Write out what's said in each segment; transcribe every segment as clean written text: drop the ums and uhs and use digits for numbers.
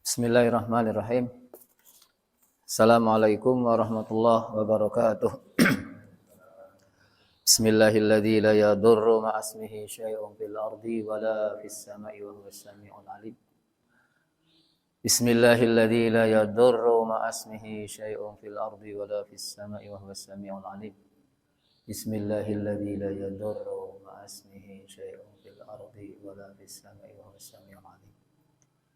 Bismillahirrahmanirrahim. Assalamualaikum warahmatullahi wabarakatuh. Bismillahilladzi la yadurru ma'asmihi syai'un fil ardi wala fis sama'i wa huwas sami'ul alim. Bismillahilladzi la yadurru ma'asmihi syai'un fil ardi wala fis sama'i wa huwas sami'ul alim. Bismillahilladzi la yadurru ma'asmihi syai'un fil ardi wala fis sama'i wa huwas sami'ul alim.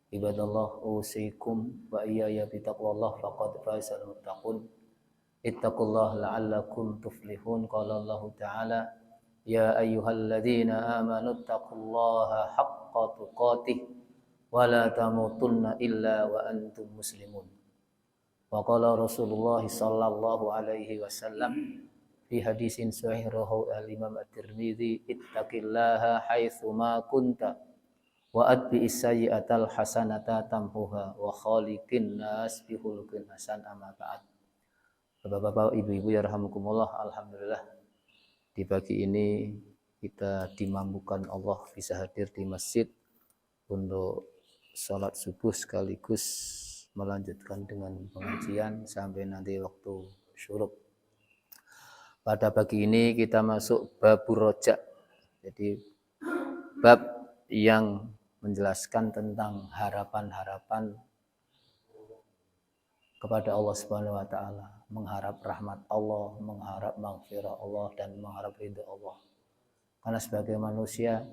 Ibadallah usikum wa iyaya bitaqwallah faqad fazal muttaqun. Ittaqullaha la'allakum tuflihun. Qala Allah Ta'ala ya ayyuhalladzina amanu ittaqullaha haqqa tuqatih wa la tamutunna illa wa antum muslimun. Wa qala Rasulullah sallallahu alaihi wasallam fi hadisin sahih rawahu al-Imam At-Tirmidzi, ittaqillaha haitsu ma kunta wa atbi sayyi'atal hasanata tamhuha wa khaliqin nas bi khuluqin hasan. Amma ba'd. Bapak-bapak, ibu-ibu ya rahimakumullah, alhamdulillah di pagi ini kita dimampukan Allah bisa hadir di masjid untuk sholat subuh sekaligus melanjutkan dengan pengajian sampai nanti waktu syuruk. Pada pagi ini kita masuk babur roja, jadi bab yang menjelaskan tentang harapan-harapan kepada Allah Subhanahu wa taala, mengharap rahmat Allah, mengharap maghfirah Allah dan mengharap ridha Allah. Karena sebagai manusia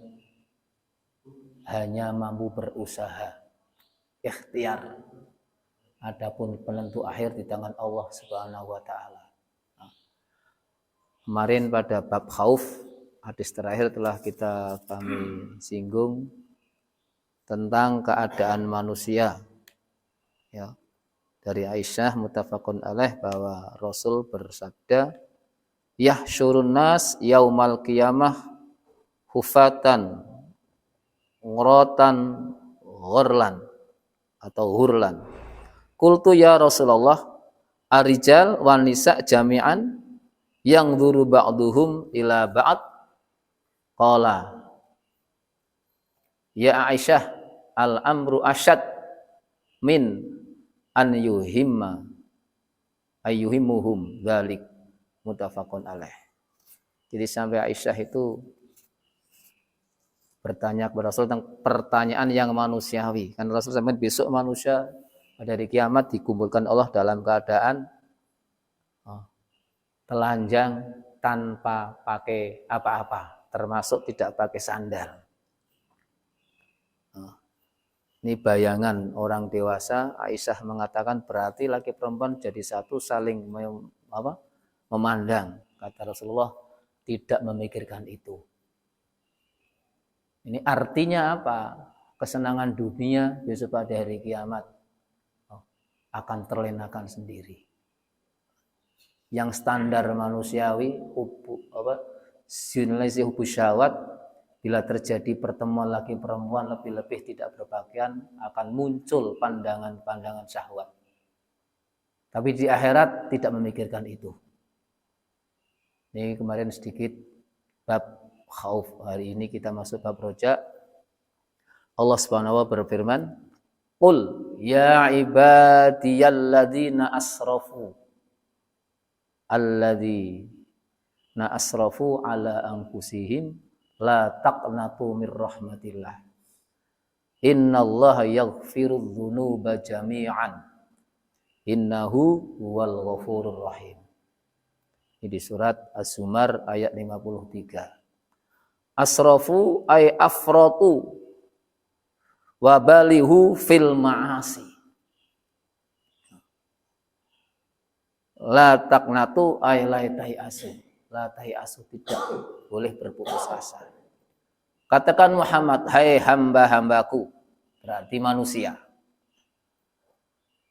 hanya mampu berusaha, ikhtiar. Adapun penentu akhir di tangan Allah Subhanahu wa taala. Kemarin pada bab khauf, hadis terakhir telah kami singgung tentang keadaan manusia, ya, dari Aisyah muttafaqun alaih bahwa Rasul bersabda, yahsyurun nas yaumal qiyamah hufatan nguratan ghurlan atau hurlan. Qultu ya Rasulullah arijal wan nisa jami'an yang dzuru ba'duhum ila ba'd. Qala ya Aisyah al-amru asyad min an yuhimma ayyuhimuhum dzalik, muttafaqun alaih. Jadi sampai Aisyah itu bertanya kepada Rasul tentang pertanyaan yang manusiawi. Kan Rasul sampai besok manusia pada hari kiamat dikumpulkan Allah dalam keadaan telanjang tanpa pakai apa-apa, termasuk tidak pakai sandal. Ini bayangan orang dewasa. Aisyah mengatakan berarti laki perempuan jadi satu, saling memandang. Kata Rasulullah tidak memikirkan itu. Ini artinya apa? Kesenangan dunia besok pada hari kiamat akan terlenakan sendiri. Yang standar manusiawi, hubu syahwat, bila terjadi pertemuan laki perempuan lebih-lebih tidak berpakaian akan muncul pandangan-pandangan syahwat. Tapi di akhirat tidak memikirkan itu. Ini kemarin sedikit bab khauf. Hari ini kita masuk bab roja. Allah Subhanahu wa taala berfirman, "Qul ya ibadiyalladzina asrafu alladzina asrafu ala anfusihim la taqnatu mir rahmatillah. Innallaha yaghfirudz dzunuba jami'an. Innahu huwal ghafurur rahim." Ini di surat Az-Zumar ayat 53. Asrafu ay afratu wa balihu fil ma'asi. La taqnatu ay la tayasu. La tayasu, tidak boleh berputus asa. Katakan Muhammad, hai hamba-hambaku, berarti manusia.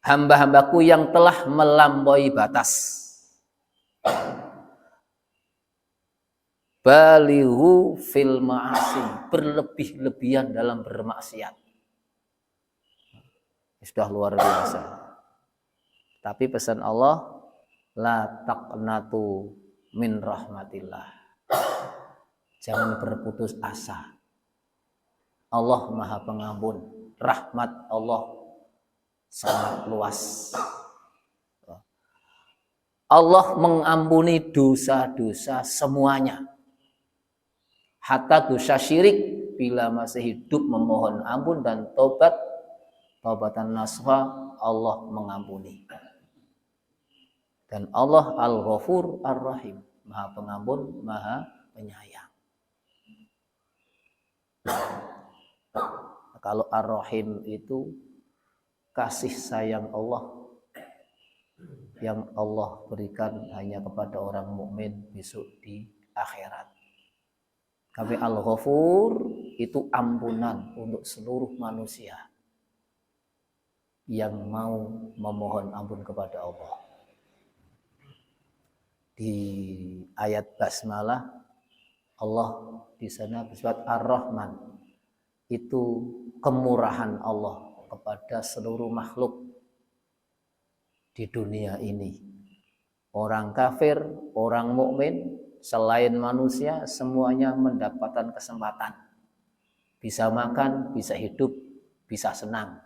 Hamba-hambaku yang telah melampaui batas. Balighu fil ma'asi, berlebih-lebihan dalam bermaksiat. Sudah luar biasa. Tapi pesan Allah, la taqnatu min rahmatillah. Jangan berputus asa. Allah Maha Pengampun, rahmat Allah sangat luas. Allah mengampuni dosa-dosa semuanya. Hatta dosa syirik, bila masih hidup memohon ampun dan taubatan nasuha, Allah mengampuni. Dan Allah Al-Ghafur Ar-Rahim, Maha Pengampun, Maha Penyayang. Kalau Ar-Rahim itu kasih sayang Allah yang Allah berikan hanya kepada orang mukmin besok di akhirat. Tapi Al-Ghafur itu ampunan untuk seluruh manusia yang mau memohon ampun kepada Allah. Di ayat basmalah Allah di sana bersifat Ar-Rahman, itu kemurahan Allah kepada seluruh makhluk di dunia ini. Orang kafir, orang mukmin, selain manusia, semuanya mendapatkan kesempatan. Bisa makan, bisa hidup, bisa senang.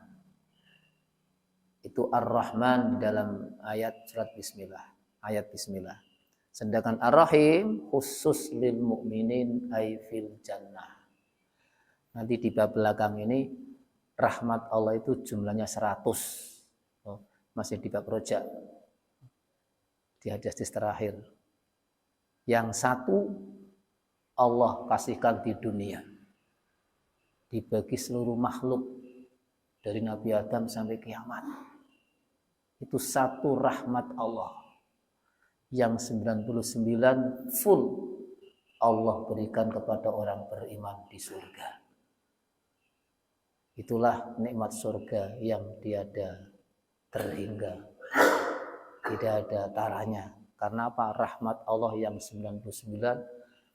Itu Ar-Rahman di dalam ayat surat Bismillah. Ayat Bismillah. Sedangkan Ar-Rahim khusus lil mukminin ay fil jannah. Nanti di bab belakang ini rahmat Allah itu jumlahnya 100. Masih di bab rojak, di hadis terakhir. Yang satu Allah kasihkan di dunia, dibagi seluruh makhluk dari Nabi Adam sampai kiamat. Itu satu rahmat Allah. Yang 99 full Allah berikan kepada orang beriman di surga. Itulah nikmat surga yang tiada terhingga, tidak ada taranya. Karena apa? Rahmat Allah yang 99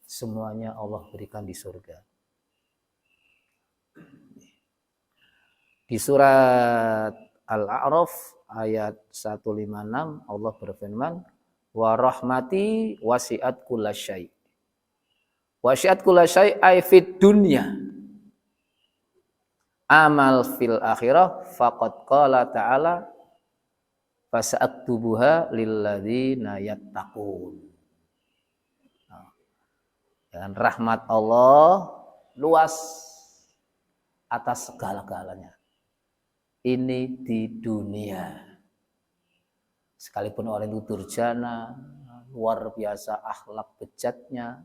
semuanya Allah berikan di surga. Di surat Al-A'raf ayat 156 Allah berfirman, wa rahmati wasi'at kullasyai. Wasi'at kullasyai ay fid dunya amal fil akhirah faqad qala ta'ala fasa'aktubuha lilladzina yattaqun. Dan rahmat Allah luas atas segala-galanya. Ini di dunia. Sekalipun orang itu durjana, luar biasa akhlak bejatnya,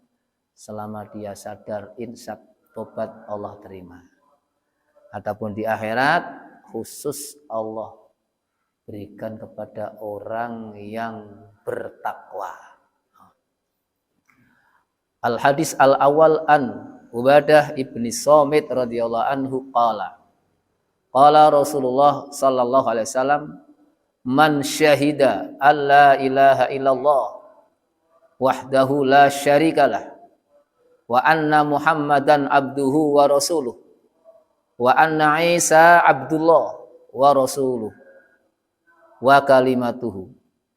selama dia sadar insaf tobat Allah terima. Adapun di akhirat khusus Allah berikan kepada orang yang bertakwa. Al-hadis al-awwal an Ubadah ibni Samit radhiyallahu anhu qala Rasulullah sallallahu alaihi wasallam, man syahida alla ilaha illallah wahdahu la syarikalah wa anna Muhammadan abduhu wa rasuluh wa anna Isa abdullah wa rasuluh wa kalimatuhu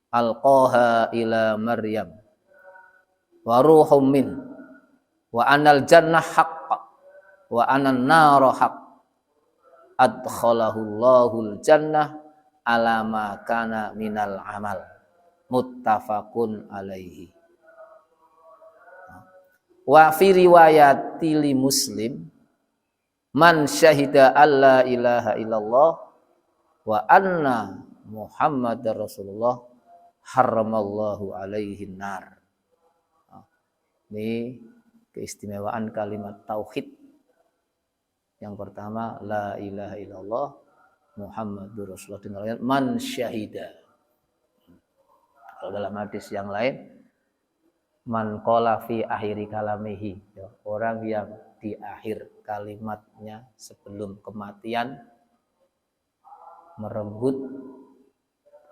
alqaha ila Maryam wa ruhum min wa anal jannah haqq wa anan nar haqq adkhalahu Allahul jannah ala ma kana minal amal muttafaqun alaihi. Wa fi riwayati li Muslim, man syahida alla ilaha illallah wa anna Muhammadar Rasulullah haramallahu alaihi nar. Ini keistimewaan kalimat tauhid. Yang pertama la ilaha illallah Muhammadur Rasulullah, dengan ayat man syahida. Kalau dalam hadis yang lain man qala fi akhiri kalamihi, ya, orang yang di akhir kalimatnya sebelum kematian merenggut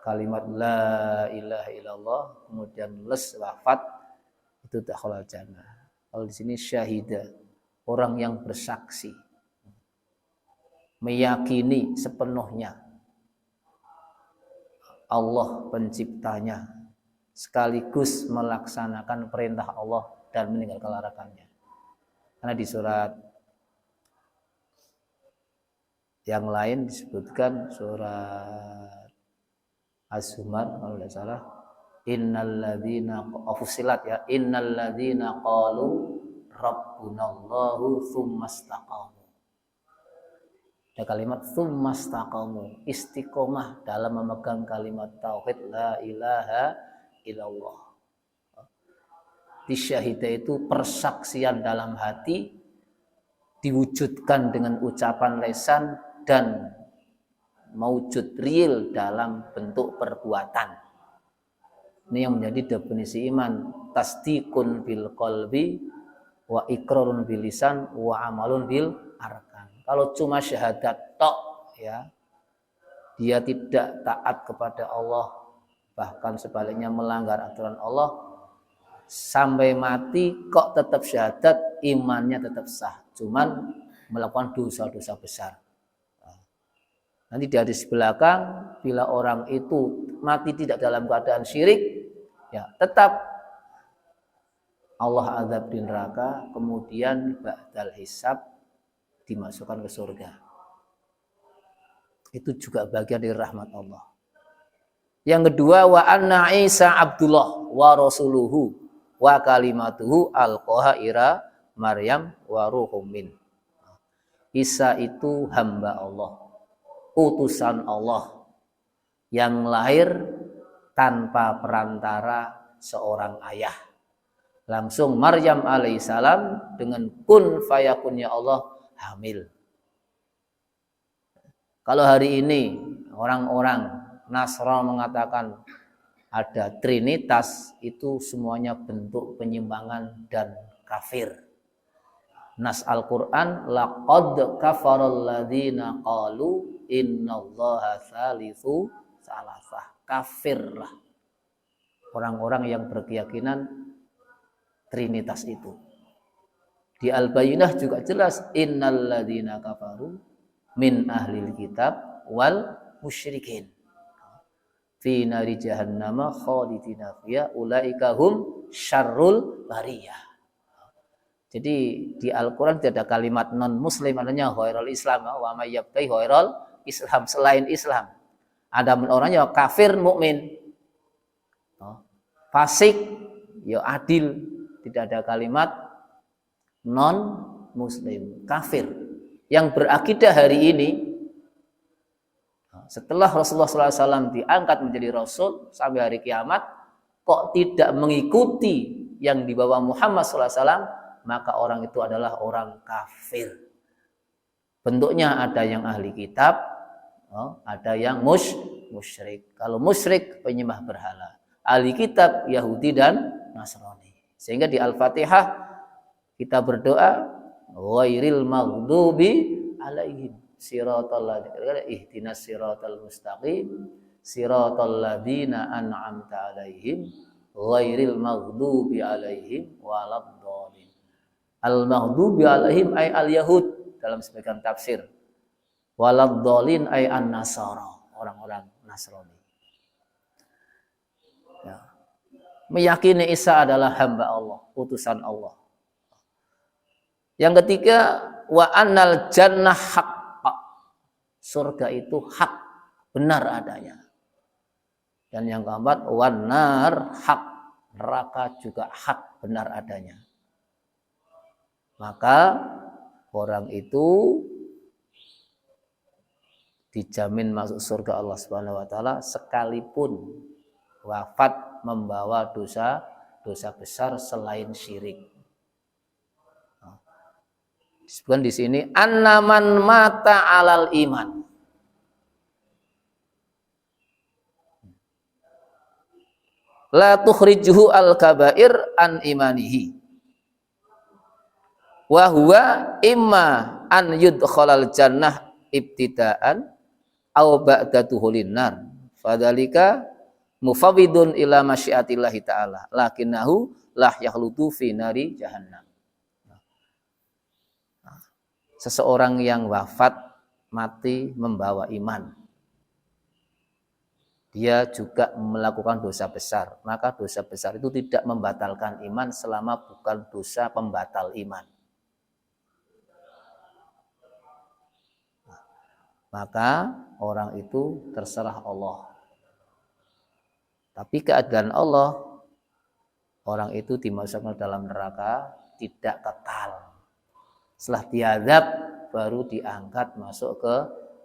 kalimat la ilaha illallah, kemudian les wafat, itu dakhalal jannah. Kalau di sini syahida, orang yang bersaksi, meyakini sepenuhnya Allah penciptanya, sekaligus melaksanakan perintah Allah dan meninggalkan larangannya. Karena di surat Yang lain disebutkan surat Az-Zumar kalau tidak salah, innalladzina Fussilat ya, innalladzina qalu rabbunallahu tsumastaqamu. Ada kalimat tsumastaqamu, istiqomah dalam memegang kalimat tauhid la ilaha illallah. Disyahida itu persaksian dalam hati diwujudkan dengan ucapan lisan dan mewujud real dalam bentuk perbuatan. Ini yang menjadi definisi iman, tasdiqun bil qalbi wa iqrarun bil lisan wa amalun bil arkan. Kalau cuma syahadat tok ya, dia tidak taat kepada Allah, bahkan sebaliknya melanggar aturan Allah, sampai mati kok tetap syahadat, imannya tetap sah, cuman melakukan dosa-dosa besar. Nanti di hadis belakang, bila orang itu mati tidak dalam keadaan syirik, ya tetap Allah azab di neraka, kemudian ba'dal hisab dimasukkan ke surga. Itu juga bagian dari rahmat Allah. Yang kedua, wa anna Isa Abdullah wa rasuluhu wa kalimatuhu alqaha ira Maryam wa ruhum min. Isa itu hamba Allah, utusan Allah yang lahir tanpa perantara seorang ayah. Langsung Maryam alaihissalam dengan kun fayakunnya Allah hamil. Kalau hari ini orang-orang Nasrani mengatakan ada Trinitas, itu semuanya bentuk penyimpangan dan kafir. Nas Al-Quran, laqad kafaral ladzina qalu innallaha tsalitsu tsalasah. Kafirlah orang-orang yang berkeyakinan Trinitas itu. Di Al-Bayyinah juga jelas, innal ladzina kafaru min ahlil kitab wal musyrikin fi nari jahannama khalidina fiha ulaika hum syarrul bariyah. Jadi di Al-Quran tidak ada kalimat non muslim, adanya ghairul Islam, wa may yabtai ghairul Islam, selain Islam. Ada orang yang kafir mukmin, fasik ya adil, tidak ada kalimat non muslim, kafir. Yang berakidah hari ini setelah Rasulullah SAW diangkat menjadi Rasul sampai hari kiamat, kok tidak mengikuti yang dibawa Muhammad SAW, maka orang itu adalah orang kafir. Bentuknya ada yang ahli kitab, ada yang musyrik. Kalau musyrik penyembah berhala, ahli kitab Yahudi dan Nasrani. Sehingga di Al-Fatihah kita berdoa ghairil maghdubi alaihim siratal ladzina ihdinas siratal mustaqim siratal ladzina an'amta alaihim ghairil maghdubi alaihim waladdallin. Al-maghdubi alaihim ay al-yahud dalam sebagian tafsir. Waladdallin ay an-nasara, orang-orang Nasrani. Ya. Meyakini Isa adalah hamba Allah, utusan Allah. Yang ketiga, wa annal jannah haqq. Surga itu hak, benar adanya. Dan yang keempat, wan nar haq. Neraka juga hak, benar adanya. Maka orang itu dijamin masuk surga Allah Subhanahu wa taala sekalipun wafat membawa dosa besar selain syirik. Disebutkan di sini annaman mata alal iman. La tukhrijuhu al-kabair an imanihi. Wa huwa imma an yudkhalal jannah ibtidaan aw ba'da dukhulin nar. Fadzalika mufawwidun ila masyiatillahi ta'ala. Lakinnahu la yakhlutu fi nari jahannam. Seseorang yang wafat mati membawa iman, dia juga melakukan dosa besar, maka dosa besar itu tidak membatalkan iman selama bukan dosa pembatal iman. maka orang itu terserah Allah. Tapi keadaan Allah, orang itu dimasukkan dalam neraka tidak kekal. Setelah diazab baru diangkat masuk ke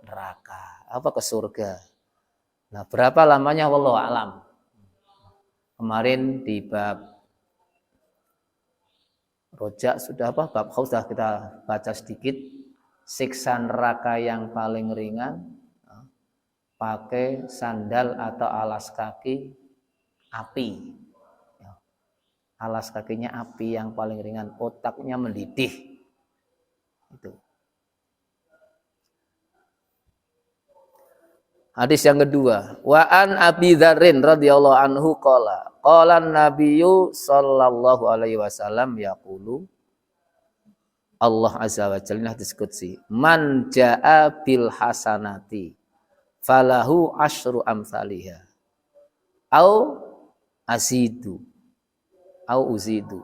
neraka, ke surga. Nah, berapa lamanya wallahu alam. Kemarin di bab Rojak sudah bab Khaus sudah kita baca sedikit. Siksa neraka yang paling ringan pakai sandal atau alas kaki api. Alas kakinya api yang paling ringan, otaknya mendidih. Itu. Hadis yang kedua, wa an Abi Dzarrin radhiyallahu anhu qala Nabiyyu sallallahu alaihi wasallam yaqulu Allah azza wa jalla hadis qudsi man jaa bil hasanati falahu asyru amsalihha au azidu au uzidu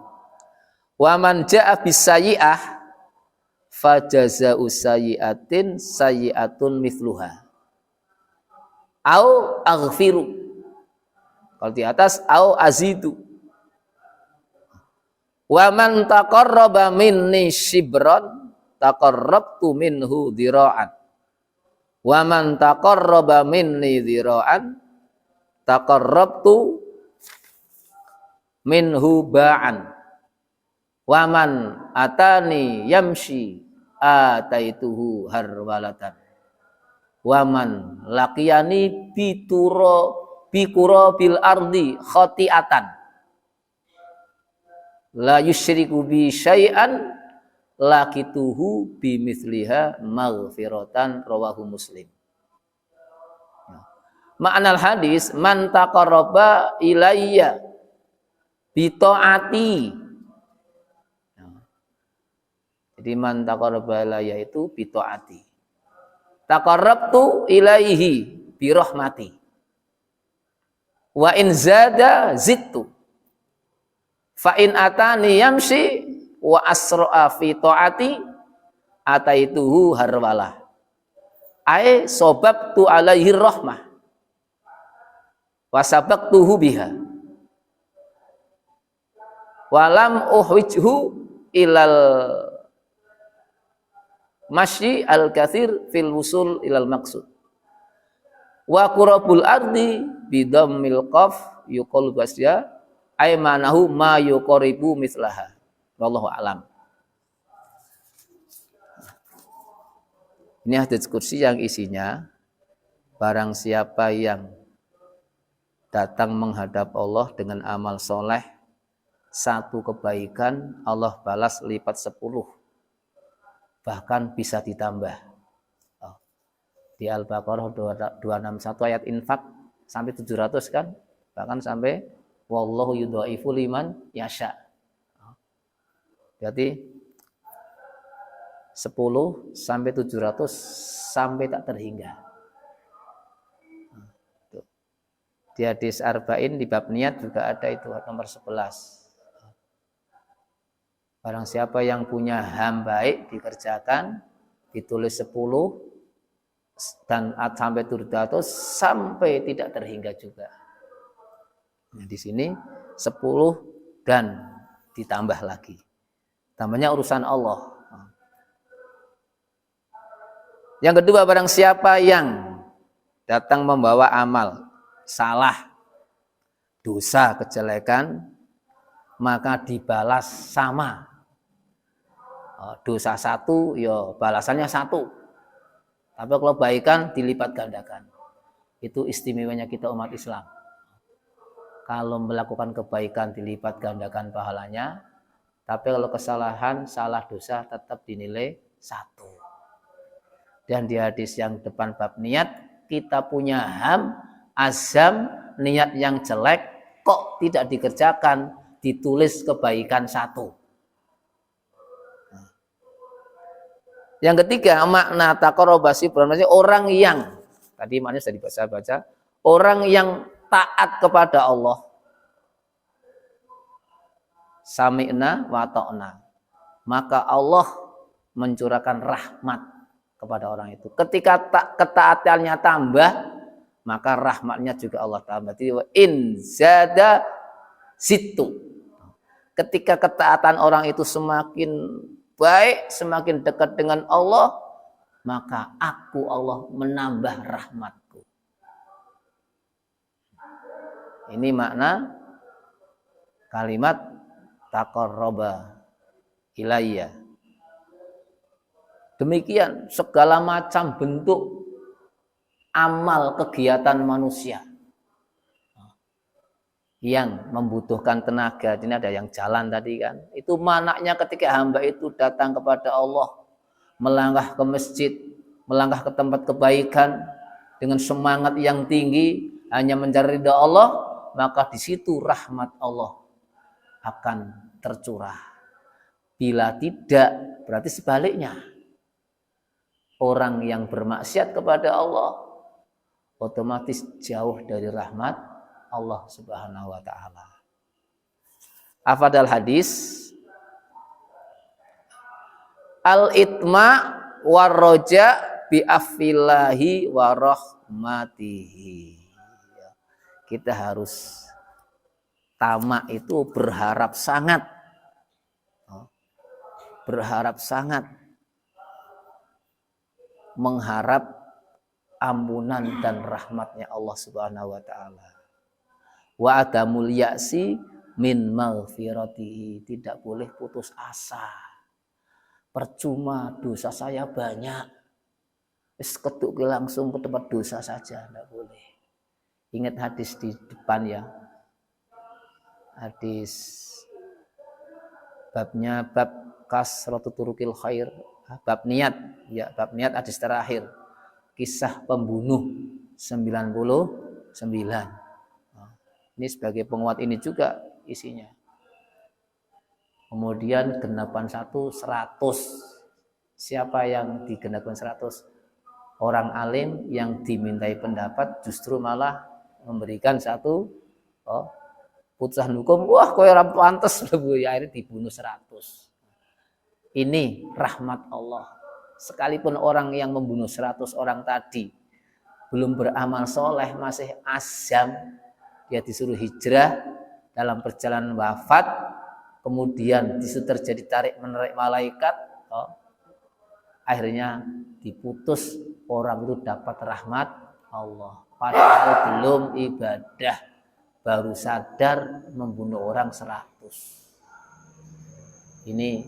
wa man jaa bis sayyi'ah fajaza'u sayyi'atin sayyi'atun mithluha au aghfiru, kalau di atas au azidu. Wa man taqarraba minni shibran taqarrabtu minhu dhira'an wa man taqarraba minni dhira'an taqarrabtu minhu ba'an wa man atani yamshi ataituhu harwalatan wa man laqiyani bikura bil ardi khati'atan la yusyriku bi syai'an laqituhu bimithliha maghfiratan rawahu Muslim. Makna hadis man taqarraba ilayya bi taati. Jadi man taqarraba ilayya itu bi taati. Taqarrabtu ilaihi bi rahmati. Wa in zada zidtu. Fa in atani yamshi wa asra'a fi taati ataituhu harwalah. Ai sababtu alaihi rahmah. Wa sabaqtuhu biha. Wa lam uhwijhu ilal masyi al-katsir fil wusul ilal maqsud. Wa qurabul ardi bidammil qaf yuqal basya ay manahu ma yuqaribu mislaha. Wallahu alam. Ini hadits kursi yang isinya barang siapa yang datang menghadap Allah dengan amal soleh, satu kebaikan Allah balas lipat 10. Bahkan bisa ditambah. Di Al-Baqarah 261 ayat infak sampai 700 kan? Bahkan sampai wallahu yudhaifu liman yasha. Berarti 10 sampai 700 sampai tak terhingga. Di hadis arba'in di bab niat juga ada itu nomor 11. Barang siapa yang punya ham baik dikerjakan, ditulis 10 dan sampai 700 sampai tidak terhingga juga. Nah, di sini 10 dan ditambah lagi. Tambahnya urusan Allah. Yang kedua, barang siapa yang datang membawa amal salah, dosa, kejelekan, maka dibalas sama. Dosa 1 ya balasannya 1. Tapi kalau kebaikan dilipat gandakan. Itu istimewanya kita umat Islam. Kalau melakukan kebaikan dilipat gandakan pahalanya, tapi kalau kesalahan, salah dosa tetap dinilai 1. Dan di hadis yang depan bab niat, kita punya ham, azam, niat yang jelek kok tidak dikerjakan, ditulis kebaikan 1. Yang ketiga, makna taqarrabasi berarti orang yang tadi maknanya sudah dibaca-baca, orang yang taat kepada Allah. Sami'na wa ta'na. Maka Allah mencurahkan rahmat kepada orang itu. Ketika ketaatannya tambah, maka rahmatnya juga Allah tambah. Jadi in zada situ. Ketika ketaatan orang itu semakin baik, semakin dekat dengan Allah, maka aku Allah menambah rahmatku. Ini makna kalimat taqarraba ilayya. Demikian segala macam bentuk amal kegiatan manusia yang membutuhkan tenaga. Ini ada yang jalan tadi kan. Itu manaknya ketika hamba itu datang kepada Allah, melangkah ke masjid, melangkah ke tempat kebaikan dengan semangat yang tinggi hanya mencari ridha Allah, maka di situ rahmat Allah akan tercurah. Bila tidak, berarti sebaliknya. Orang yang bermaksiat kepada Allah otomatis jauh dari rahmat Allah Subhanahu wa taala. Afadal hadis al-itma warroja bi afillahi wa rahmatihi. Kita harus tamak itu berharap sangat mengharap ampunan dan rahmatnya Allah Subhanahu wa taala. Wa adamul ya'si min maghfiratihi, tidak boleh putus asa. Percuma dosa saya banyak. Wis ketuk langsung ke tempat dosa saja, tidak boleh. Ingat hadis di depan ya. Hadis babnya bab kasratu turukil khair, bab niat ya, bab niat hadis terakhir. Kisah pembunuh 99. Ini sebagai penguat ini juga isinya. Kemudian genapan 100. Siapa yang digenapkan 100? Orang alim yang dimintai pendapat justru malah memberikan satu putusan hukum. Wah, kowe ora pantes akhirnya dibunuh 100. Ini rahmat Allah. Sekalipun orang yang membunuh 100 orang tadi belum beramal soleh, masih azam, dia disuruh hijrah dalam perjalanan wafat, kemudian disitu terjadi tarik menarik malaikat, akhirnya diputus, orang itu dapat rahmat Allah. Padahal belum ibadah, baru sadar membunuh orang 100. Ini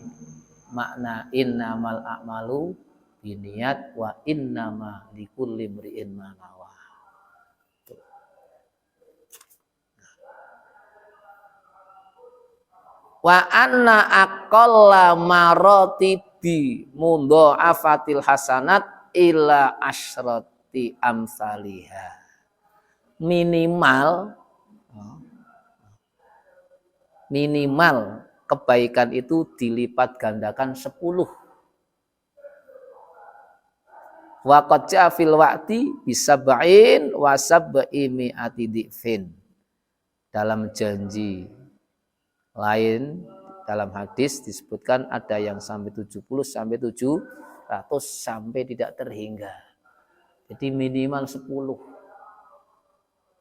makna innamal a'malu binniyat wa innama likulli imri'in ma nawa. Wa anna aqalla maratibi mudha'afatil hasanat ila asyrati amsaliha. Minimal kebaikan itu dilipat gandakan 10. Wa qad ja'a fil wa'di bisab'in wa sab'i mi'ati dhifin. Dalam janji lain dalam hadis disebutkan ada yang sampai 70 sampai 700 sampai tidak terhingga. Jadi minimal 10.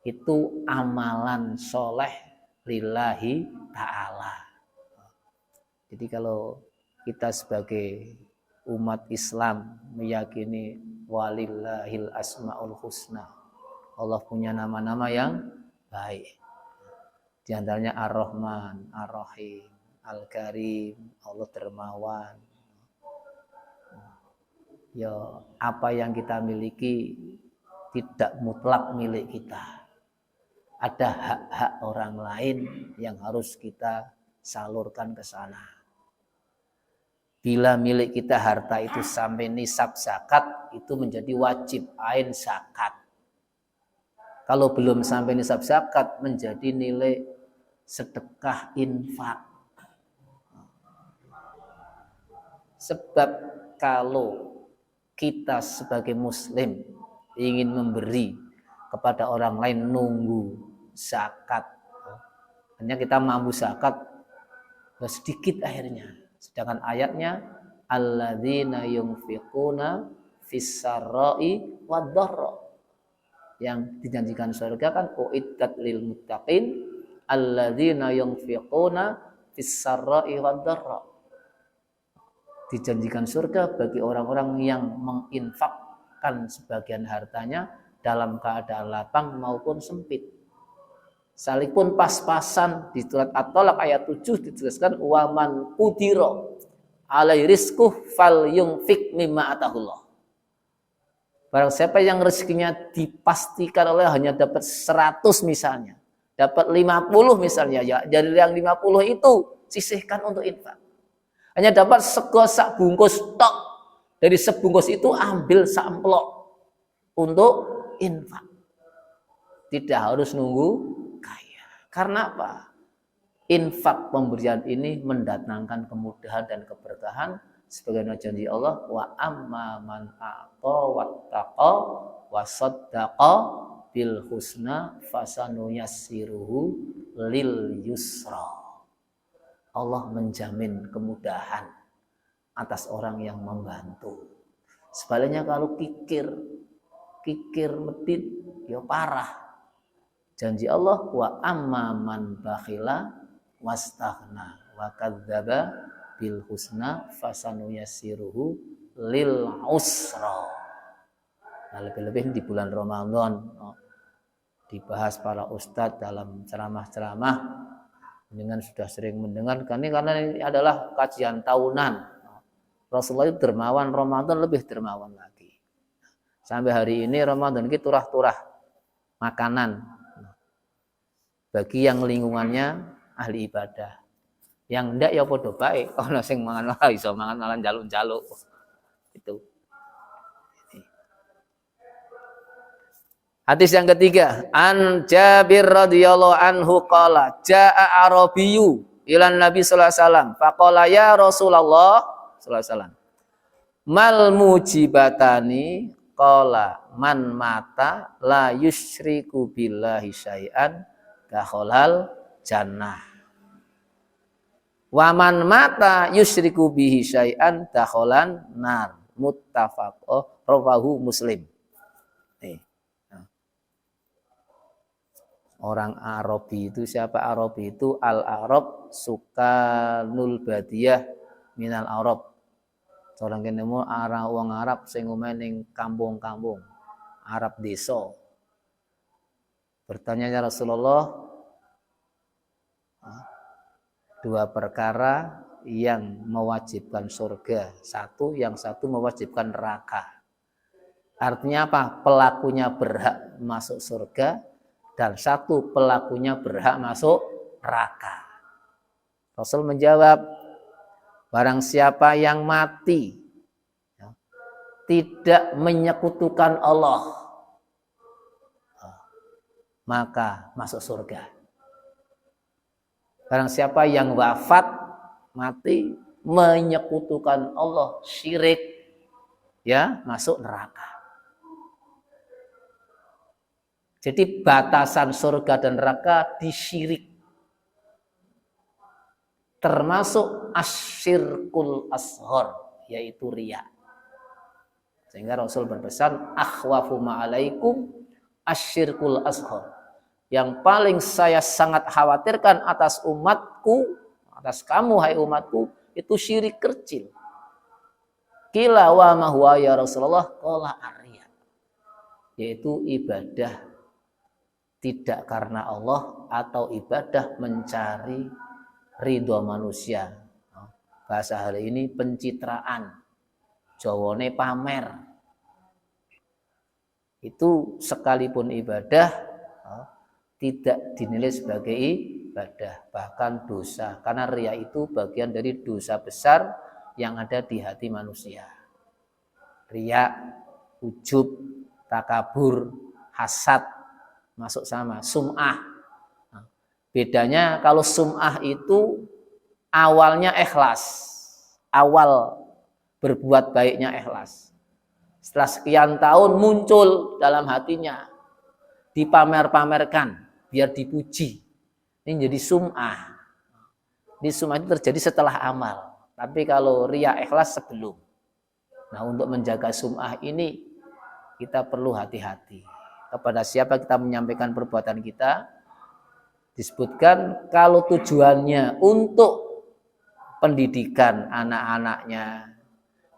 Itu amalan soleh lillahi ta'ala. Jadi kalau kita sebagai umat Islam meyakini walillahil asmaul husna, Allah punya nama-nama yang baik. Di antaranya Ar-Rahman, Ar-Rahim, Al-Karim, Allah dermawan. Ya, apa yang kita miliki tidak mutlak milik kita. Ada hak-hak orang lain yang harus kita salurkan ke sana. Bila milik kita harta itu sampai nisab zakat, itu menjadi wajib ain zakat. Kalau belum sampai nisab zakat, menjadi nilai sedekah infak. Sebab kalau kita sebagai muslim ingin memberi kepada orang lain nunggu zakat, hanya kita mampu zakat sedikit akhirnya. Sedangkan ayatnya alladzina yunfiquna fis-sarra'i wad-dharra. Yang dijanjikan surga kan uiddat lil muttaqin alladzina yunfiquna fis-sarra'i wad-dharra. Dijanjikan surga bagi orang-orang yang menginfakkan sebagian hartanya dalam keadaan lapang maupun sempit. Sekalipun pas-pasan di surat At-Talaq ayat 7 dijelaskan waman qudira alai rizquh fal yunfik mimma atahullah. Barang siapa yang rezekinya dipastikan oleh hanya dapat 100 misalnya, dapat 50 misalnya, ya dari yang 50 itu sisihkan untuk infak. Hanya dapat sak bungkus tok, dari sebungkus itu ambil samplok untuk infak. Tidak harus nunggu kaya. Karena apa? Infak pemberian ini mendatangkan kemudahan dan keberkahan sebagaimana janji Allah wa amma man a'ta wattaqa wa saddaqa bil husna fasanuyassiruhu lil yusra. Allah menjamin kemudahan atas orang yang membantu. Sebaliknya kalau kikir medit ya parah. Janji Allah wa amma man bakhila wastaghna wa kadzdzaba bil husna fasanuyassiruhu lil usra. Nah, lebih-lebih di bulan Ramadan dibahas para ustadz dalam ceramah-ceramah. Dengan sudah sering mendengar karena ini adalah kajian tahunan. Rasulullah itu dermawan, Ramadan lebih dermawan lagi. Sampai hari ini Ramadan ini turah-turah makanan bagi yang lingkungannya ahli ibadah. Yang ndak ya padha bae, ana sing mangan ora iso mangan malah njaluk-njaluk. Itu. Hadis yang ketiga, an Jabir radhiyallahu anhu qala jaa arabiyyu ila Nabi sallallahu alaihi wasallam faqala ya Rasulullah sallallahu alaihi wasallam mal mujibatani qala man mata la yusyriku billahi syai'an dakhalal jannah wa man mata yusyriku bihi syai'an dakhalan nar muttafaq rawahu Muslim. Orang Arabi itu siapa? Arabi itu al-Arab sukanul badiyah minal Arab. Orang kene mu wong Arab sing omahe ning kampung-kampung, Arab desa. Bertanya ya Rasulullah, dua perkara yang mewajibkan surga, yang satu mewajibkan neraka. Artinya apa? Pelakunya berhak masuk surga, dan satu pelakunya berhak masuk neraka. Rasul menjawab, barang siapa yang mati tidak menyekutukan Allah, maka masuk surga. Barang siapa yang wafat mati menyekutukan Allah, syirik, ya masuk neraka. Jadi batasan surga dan neraka disyirik. Termasuk asyirkul ashor, yaitu riya. Sehingga Rasul berpesan, akhwafu ma'alaikum asyirkul ashor. Yang paling saya sangat khawatirkan atas umatku, atas kamu hai umatku, itu syirik kecil. Qila wa ma huwa ya Rasulullah? Qala ar-riya. Yaitu ibadah tidak karena Allah atau ibadah mencari ridho manusia. Bahasa hari ini pencitraan, jawane pamer. Itu sekalipun ibadah tidak dinilai sebagai ibadah, bahkan dosa. Karena riya itu bagian dari dosa besar yang ada di hati manusia. Riya, ujub, takabur, hasad, masuk sama. Sum'ah. Bedanya kalau sum'ah itu awalnya ikhlas. Awal berbuat baiknya ikhlas. Setelah sekian tahun muncul dalam hatinya. Dipamer-pamerkan. Biar dipuji. Ini jadi sum'ah. Ini sum'ah itu terjadi setelah amal. Tapi kalau riya ikhlas sebelum. Nah, untuk menjaga sum'ah ini kita perlu hati-hati. Kepada siapa kita menyampaikan perbuatan kita, disebutkan kalau tujuannya untuk pendidikan anak-anaknya,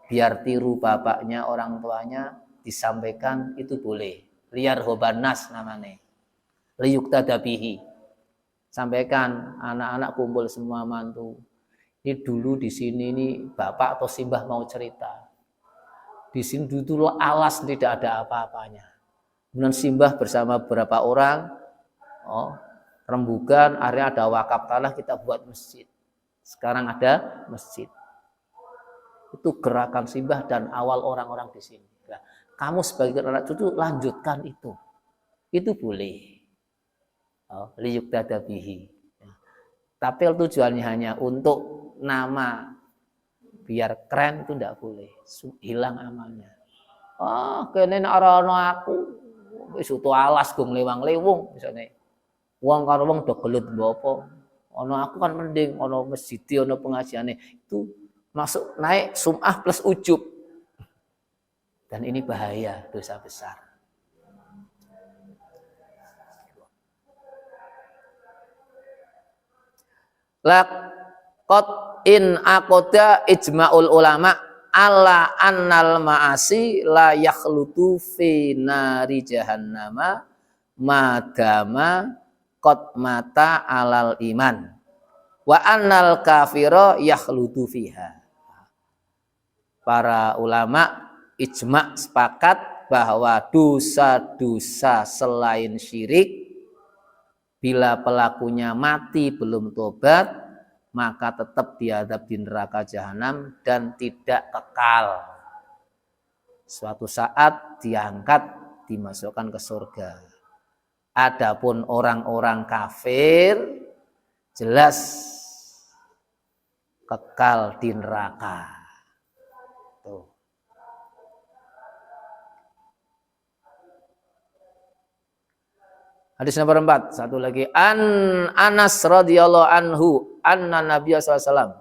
biar tiru bapaknya, orang tuanya, disampaikan itu boleh. Liar hobanas namanya. Liyuktadabihi. Sampaikan anak-anak kumpul semua mantu. Ini dulu di sini nih bapak atau simbah mau cerita. Di sini dulu alas tidak ada apa-apanya. Kemudian simbah bersama beberapa orang, rembugan, akhirnya ada wakaf tanah, kita buat masjid. Sekarang ada masjid. Itu gerakan simbah dan awal orang-orang di sini. Nah, kamu sebagai anak cucu lanjutkan itu. Itu boleh. Liyuktadabihi. Tapi tujuannya hanya untuk nama biar keren, itu tidak boleh. Hilang amalnya. Kene arana aku wis utu alas go nglewang-lewung misane. Wong karo wong do gelut mbapa. Ana aku kan mending ana masjid, ana pengajiane. Itu masuk naik sum'ah plus ujub. Dan ini bahaya, dosa besar. Laqad in aqada ijma'ul ulama ala annal ma'asi la yakhlutu fi nari jahannama madama qad mata alal iman wa annal kafira yakhlutu fiha. Para ulama ijma' sepakat bahwa dosa-dosa selain syirik bila pelakunya mati belum tobat, maka tetap diadab di neraka jahanam dan tidak kekal. Suatu saat diangkat, dimasukkan ke surga. Adapun orang-orang kafir, jelas kekal di neraka. Tuh. Hadis nomor 4, satu lagi. Anas radhiyallahu anhu anna Nabiya SAW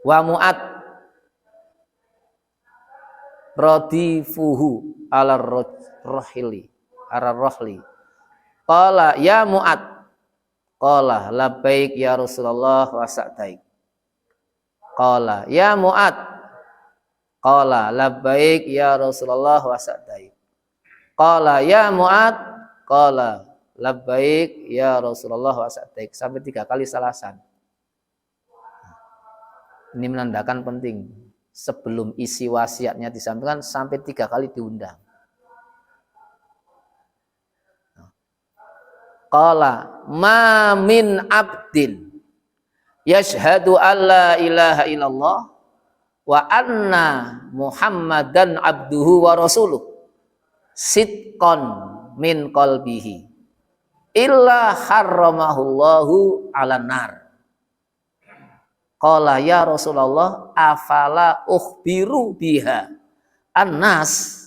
wa Mu'ad radifuhu ala rohli qala ya Mu'ad qala labbaik ya Rasulullah wa sa'daik qala ya Mu'ad qala labbaik ya Rasulullah wa sa'daik qala ya Mu'ad qala labbaik ya Rasulullah wa sa'daik, sampai 3 kali salasan. Ini menandakan penting. Sebelum isi wasiatnya disampaikan sampai 3 kali diundang. Qala ma min abdin yashhadu an la ilaha illallah wa anna Muhammadan abduhu wa rasuluh sidqan min qalbihi illa harramahullahu ala nar. Qala ya Rasulullah afala ukhbiru biha annas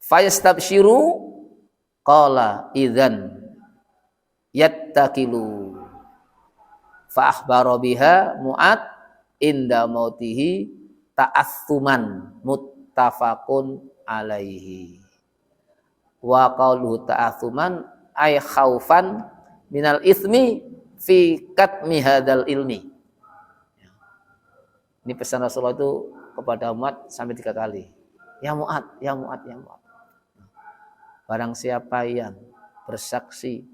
fayastabshiru qala idzan yattakilu fa akhbara biha Mu'ad inda mautihi ta'assuman muttafaqun alaihi. Wa qauluhu ta'athuman ay khaufan minal itsmi fi katmi hadal ilmi. Ini pesan Rasulullah itu kepada umat sampai 3 kali. Ya Mu'ad, ya Mu'ad, ya Mu'ad. Barang siapa yang bersaksi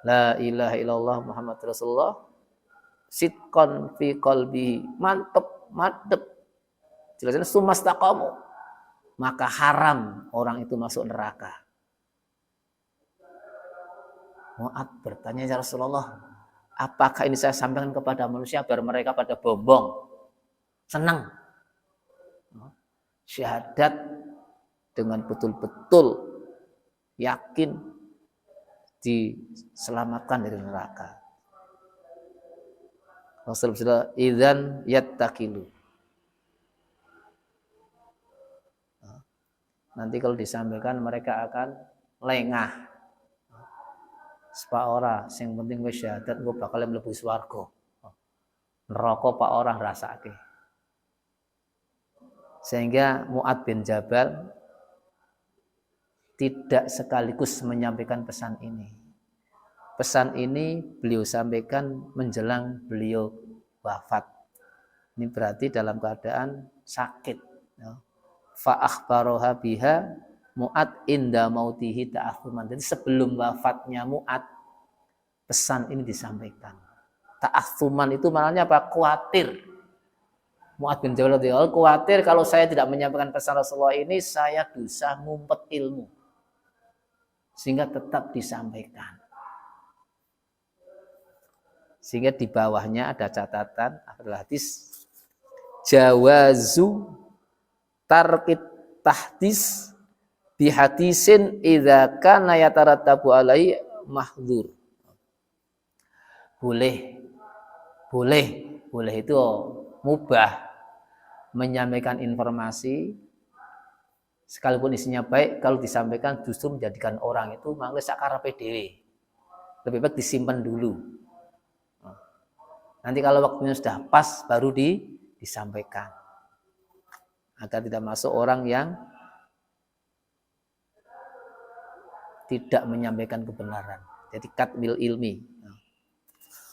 la ilaha illallah Muhammad Rasulullah sidqan fi qalbi, mantep jelasnya sumastaqamu, maka haram orang itu masuk neraka. Mu'ad bertanya, ya Rasulullah, apakah ini saya sampaikan kepada manusia biar mereka pada bombong, senang? Syahadat dengan betul-betul yakin diselamatkan dari neraka. Rasulullah idzan yattakilu. Nanti kalau disampaikan mereka akan lengah. Sepak ora, sing penting wis syahadat engko bakal mlebu swarga. Neraka pak ora rasake. Sehingga Mu'adz bin Jabal tidak sekaligus menyampaikan pesan ini. Pesan ini beliau sampaikan menjelang beliau wafat. Ini berarti dalam keadaan sakit. Fa akhbaroha biha Mu'adz inda mautihi ta'athuman. Jadi sebelum wafatnya Mu'adz, pesan ini disampaikan. Ta'athuman itu maknanya apa? Khawatir. Mu'adz bin Jabal radhiyallahu anhu khawatir kalau saya tidak menyampaikan pesan Rasulullah ini, saya dosa ngumpet ilmu. Sehingga tetap disampaikan. Sehingga di bawahnya ada catatan hadis jawazu tarkit tahdis bihadisin idza kana yatarattabu alaihi mahdzur. Boleh itu mubah menyampaikan informasi sekalipun isinya baik, kalau disampaikan justru menjadikan orang itu mangke sakarepe dhewe. Lebih baik disimpan dulu. Nanti kalau waktunya sudah pas baru disampaikan. Agar tidak masuk orang yang tidak menyampaikan kebenaran. Jadi katmil ilmi.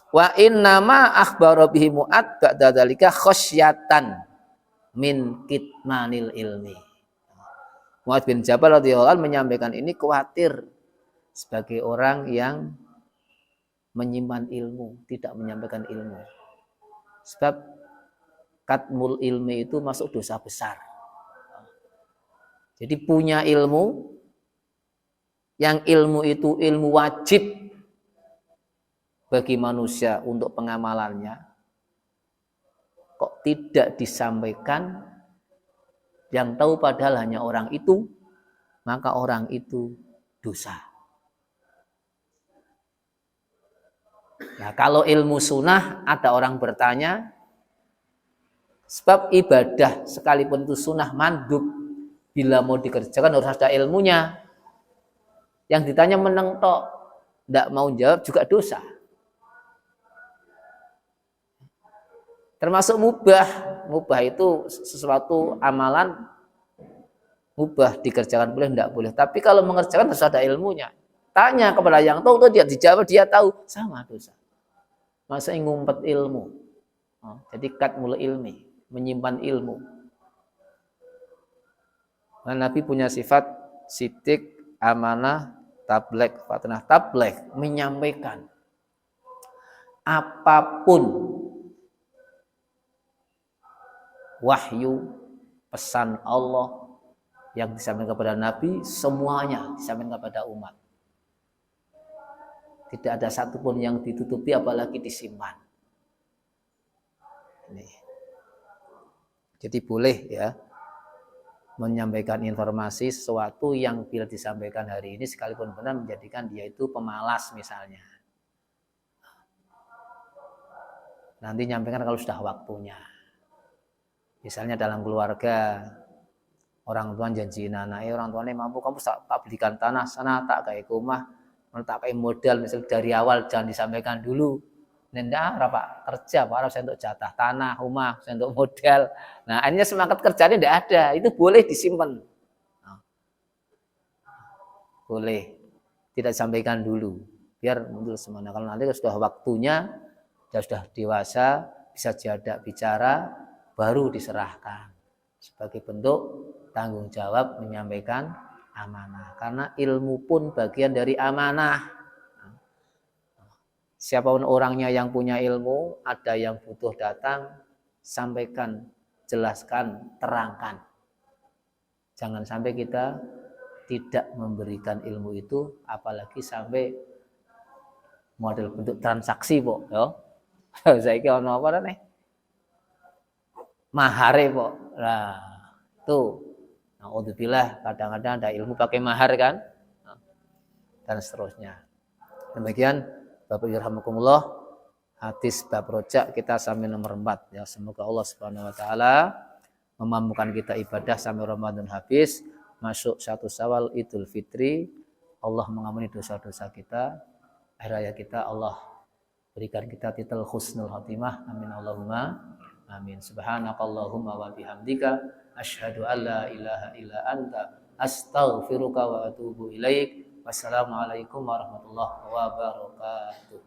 Wa innama akhbara bihi Mu'adz ba'da dzalika khasyatan min kitmanil ilmi. Mu'adz bin Jabal radhiyallahu anhu menyampaikan ini khawatir sebagai orang yang menyimpan ilmu, tidak menyampaikan ilmu. Sebab katmul ilmi itu masuk dosa besar. Jadi punya ilmu, yang ilmu itu ilmu wajib bagi manusia untuk pengamalannya, kok tidak disampaikan, yang tahu padahal hanya orang itu, maka orang itu dosa. Nah, kalau ilmu sunnah ada orang bertanya, sebab ibadah sekalipun itu sunnah mandub, bila mau dikerjakan harus ada ilmunya. Yang ditanya meneng tok, tidak mau jawab juga dosa. Termasuk mubah itu sesuatu amalan mubah dikerjakan boleh tidak boleh. Tapi kalau mengerjakan harus ada ilmunya. Tanya kepada yang tahu, dia dijawab dia tahu, sama dosa. Masa ngumpet ilmu. Jadi katmul ilmi, menyimpan ilmu. Nah, Nabi punya sifat sidik, amanah, tablek, fatnah. Tablek menyampaikan apapun wahyu, pesan Allah yang disampaikan kepada Nabi, semuanya disampaikan kepada umat. Tidak ada satupun yang ditutupi apalagi disimpan. Ini. Jadi boleh ya menyampaikan informasi sesuatu yang bila disampaikan hari ini sekalipun benar menjadikan dia itu pemalas misalnya. Nanti nyampaikan kalau sudah waktunya. Misalnya dalam keluarga, orang tua janjiin anaknya, orang tuanya mampu, kamu tak belikan tanah sana, tak kayak rumah, tak kayak modal, misalnya dari awal jangan disampaikan dulu. Nenda apa kerja, Pak, saya untuk jatah tanah, rumah, saya untuk modal. Nah, akhirnya semangat kerjanya tidak ada, itu boleh disimpan. Boleh, tidak disampaikan dulu, biar muncul semuanya. Kalau nanti sudah waktunya, sudah dewasa, bisa diajak bicara, baru diserahkan sebagai bentuk tanggung jawab menyampaikan amanah. Karena ilmu pun bagian dari amanah. Siapapun orangnya yang punya ilmu, ada yang butuh datang, sampaikan, jelaskan, terangkan. Jangan sampai kita tidak memberikan ilmu itu, apalagi sampai model bentuk transaksi, Pak. Yo. Saiki ono apa nih? Mahare, Pak. Nah, itu. Naudzubillah, kadang-kadang ada ilmu pakai mahar kan? Dan seterusnya. Demikian Bapak Irhamukumullah, hadis bab rojak kita sampai nomor 4 ya. Semoga Allah Subhanahu wa taala memampukan kita ibadah sampai Ramadan habis, masuk 1 Syawal Idul Fitri. Allah mengampuni dosa-dosa kita, akhir hayat kita Allah berikan kita titel husnul khatimah. Amin Allahumma amin. Subhanakallahumma wa bihamdika asyhadu an la ilaha illa anta astaghfiruka wa atubu ilaik. Wassalamualaikum warahmatullahi wabarakatuh.